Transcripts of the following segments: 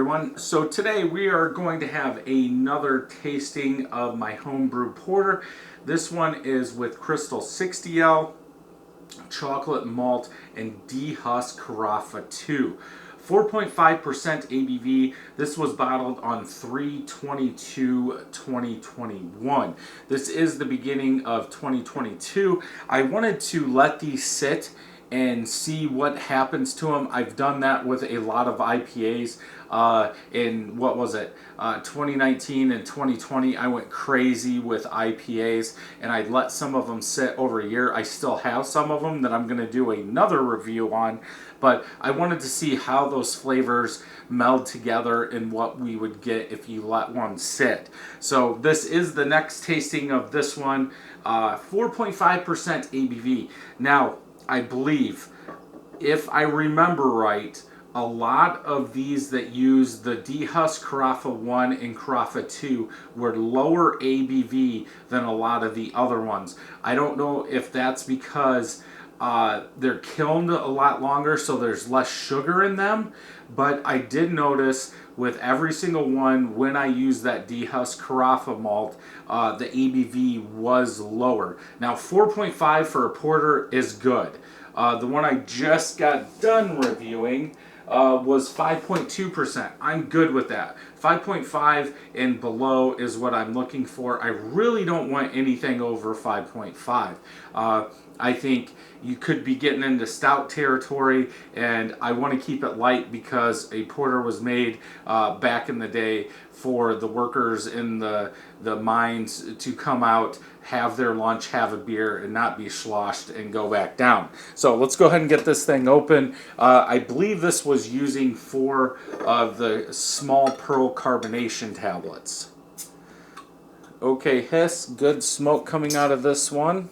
everyone. So today we are going to have another tasting of my homebrew porter. This one is with Crystal 60L, chocolate malt, and Husked Carafa II. 4.5% ABV. This was bottled on 3/22/2021. This is the beginning of 2022. I wanted to let these sit and see what happens to them. I've done that with a lot of IPAs. In what was it, 2019 and 2020, I went crazy with IPAs and I let some of them sit over a year. I still have some of them that I'm going to do another review on, but I wanted to see how those flavors meld together and what we would get if you let one sit. So this is the next tasting of this one. 4.5% ABV. Now, I believe, if I remember right, a lot of these that use the Husked Carafa 1 and Carafa 2 were lower ABV than a lot of the other ones. I don't know if that's because they're kilned a lot longer, so there's less sugar in them, but I did notice with every single one, when I used that Husked Carafa malt, the ABV was lower. Now 4.5 for a porter is good. The one I just got done reviewing was 5.2%. I'm good with that. 5.5 and below is what I'm looking for. I really don't want anything over 5.5. I think you could be getting into stout territory, and I want to keep it light because a porter was made back in the day for the workers in the mines to come out, have their lunch, have a beer, and not be sloshed and go back down. So let's go ahead and get this thing open. I believe this was using 4 of the small pearl carbonation tablets. Okay, hiss, good smoke coming out of this one.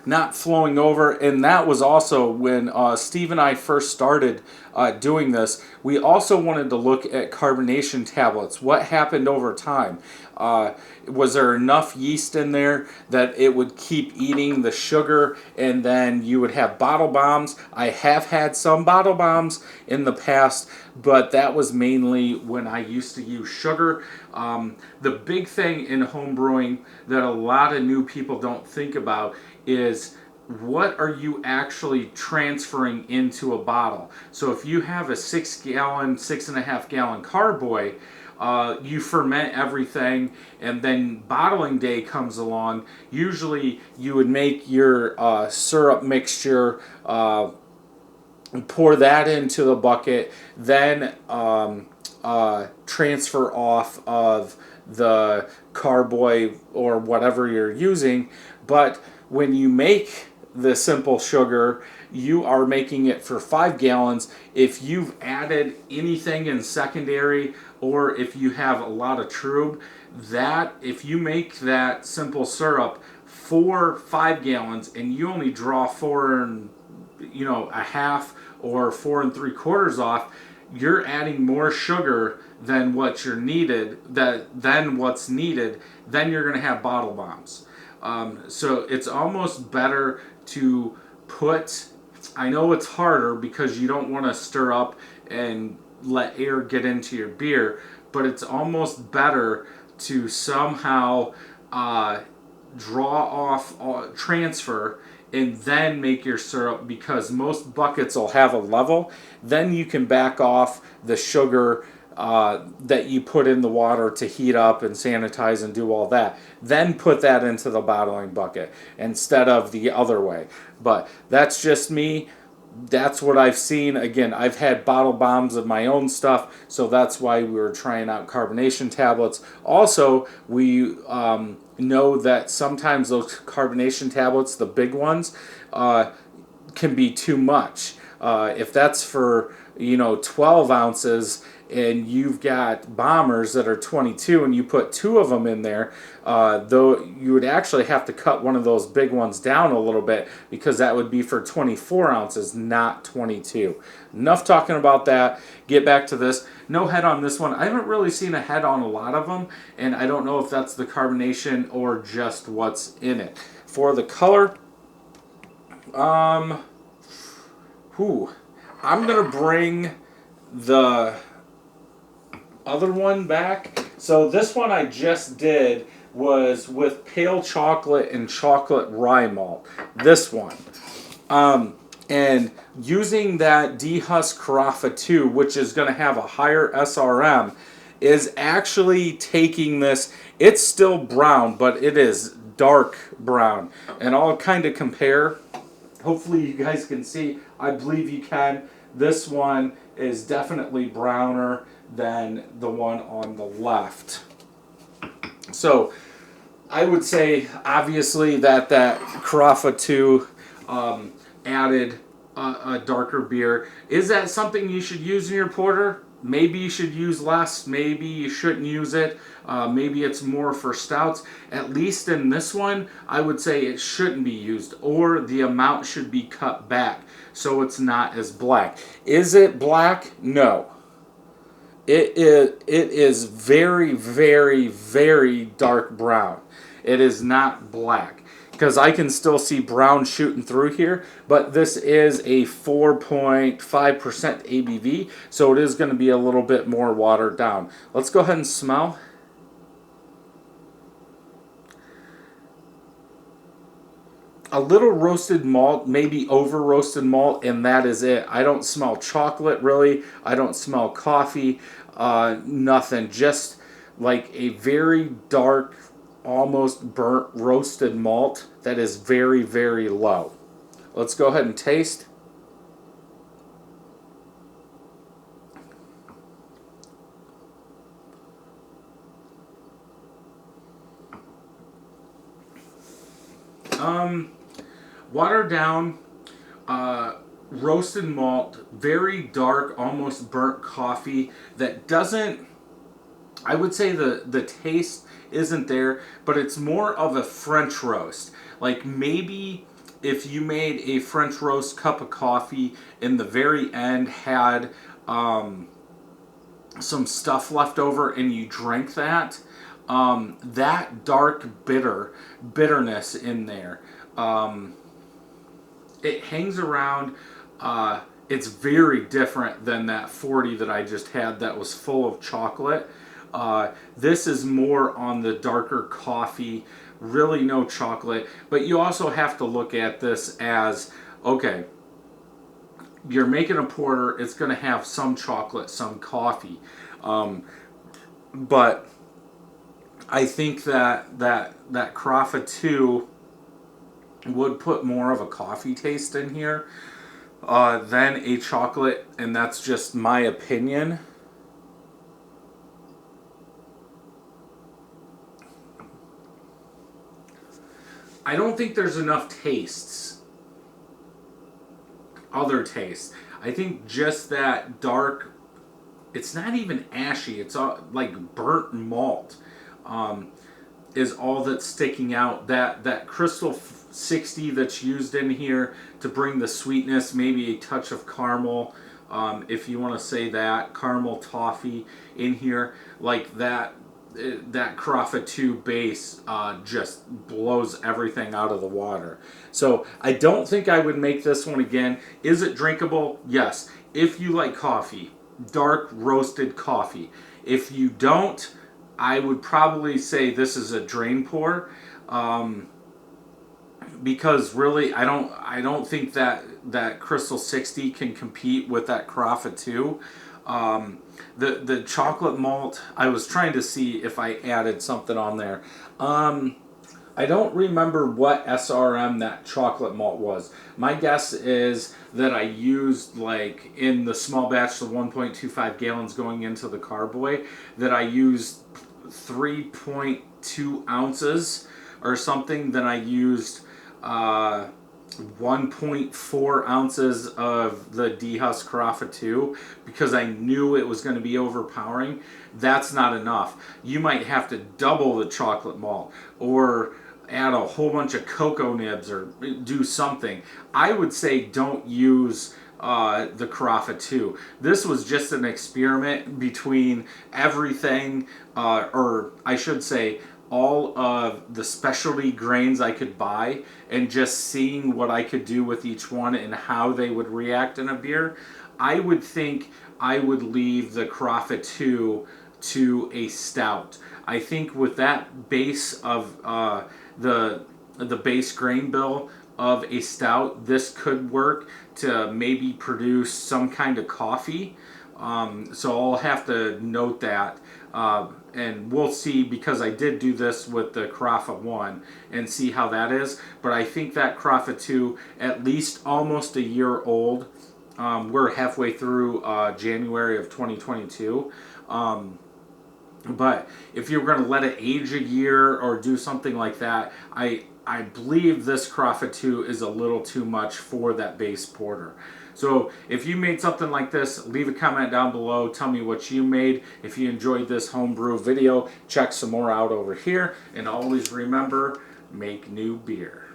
Not flowing over, and that was also when Steve and I first started doing this. We also wanted to look at carbonation tablets. What happened over time? Was there enough yeast in there that it would keep eating the sugar, and then you would have bottle bombs? I have had some bottle bombs in the past, but that was mainly when I used to use sugar. The big thing in homebrewing that a lot of new people don't think about is, what are you actually transferring into a bottle? So if you have a 6-gallon, 6.5-gallon carboy, you ferment everything, and then bottling day comes along. Usually you would make your syrup mixture, pour that into the bucket, then transfer off of the carboy or whatever you're using. But when you make the simple sugar, you are making it for 5 gallons. If you've added anything in secondary, or if you have a lot of trub, that if you make that simple syrup for 5 gallons and you only draw 4.5 or 4 3/4 off, you're adding more sugar than what you're needed, than what's needed. Then you're going to have bottle bombs. So it's almost better to put, I know it's harder because you don't want to stir up and let air get into your beer, but it's almost better to somehow draw off, transfer, and then make your syrup, because most buckets will have a level. Then you can back off the sugar that you put in the water to heat up and sanitize and do all that. Then put that into the bottling bucket instead of the other way. But that's just me. That's what I've seen. Again, I've had bottle bombs of my own stuff, so that's why we were trying out carbonation tablets. Also, we know that sometimes those carbonation tablets, the big ones, can be too much. If that's for 12 ounces and you've got bombers that are 22 and you put 2 of them in there, though you would actually have to cut one of those big ones down a little bit, because that would be for 24 ounces, not 22. Enough talking about that. Get back to this. No head on this one. I haven't really seen a head on a lot of them, and I don't know if that's the carbonation or just what's in it. For the color, I'm going to bring the other one back. So this one I just did was with pale chocolate and chocolate rye malt. This one. And using that Husked Carafa II, which is going to have a higher SRM, is actually taking this. It's still brown, but it is dark brown. And I'll kind of compare. Hopefully you guys can see. I believe you can. This one is definitely browner than the one on the left. So I would say, obviously, that Carafa II added a darker beer. Is that something you should use in your porter? Maybe you should use less. Maybe you shouldn't use it. Maybe it's more for stouts. At least in this one, I would say it shouldn't be used, or the amount should be cut back so it's not as black. Is it black? No. It is very, very, very dark brown. It is not black, because I can still see brown shooting through here, but this is a 4.5% ABV, so it is going to be a little bit more watered down. Let's go ahead and smell. A little roasted malt, maybe over roasted malt, and that is it. I don't smell chocolate really. I don't smell coffee. Nothing. Just like a very dark, almost burnt roasted malt that is very, very low. Let's go ahead and taste. Watered down, roasted malt, very dark, almost burnt coffee that doesn't, I would say the taste isn't there, but it's more of a French roast. Like maybe if you made a French roast cup of coffee in the very end, had some stuff left over and you drank that, that dark bitterness in there. It hangs around. It's very different than that 40 that I just had that was full of chocolate. This is more on the darker coffee, really no chocolate. But you also have to look at this as, okay, you're making a porter, it's going to have some chocolate, some coffee. But I think that Carafa II would put more of a coffee taste in here than a chocolate, and that's just my opinion. I don't think there's enough tastes, other tastes. I think just that dark, it's not even ashy, it's all like burnt malt, is all that's sticking out. That Crystal 60 that's used in here to bring the sweetness, maybe a touch of caramel, if you want to say that, caramel toffee in here, like that Carafa II base just blows everything out of the water. So I don't think I would make this one again. Is it drinkable? Yes. If you like coffee, dark roasted coffee. If you don't, I would probably say this is a drain pour, because really I don't think that Crystal 60 can compete with that Carafa II. The chocolate malt, I was trying to see if I added something on there. I don't remember what SRM that chocolate malt was. My guess is that I used, like, in the small batch, the 1.25 gallons going into the carboy, that I used 3.2 ounces or something. Then I used 1.4 ounces of the Husked Carafa II because I knew it was going to be overpowering. That's not enough. You might have to double the chocolate malt or add a whole bunch of cocoa nibs or do something. I would say don't use the Carafa II. This was just an experiment between everything, or I should say all of the specialty grains I could buy, and just seeing what I could do with each one and how they would react in a beer. I would think I would leave the Carafa II to a stout. I think with that base of the base grain bill of a stout, this could work to maybe produce some kind of coffee. So I'll have to note that. And we'll see, because I did do this with the Carafa 1 and see how that is. But I think that Carafa 2, at least almost a year old. We're halfway through January of 2022. But if you're going to let it age a year or do something like that, I believe this Carafa 2 is a little too much for that base porter. So if you made something like this, leave a comment down below. Tell me what you made. If you enjoyed this homebrew video, check some more out over here. And always remember, make new beer.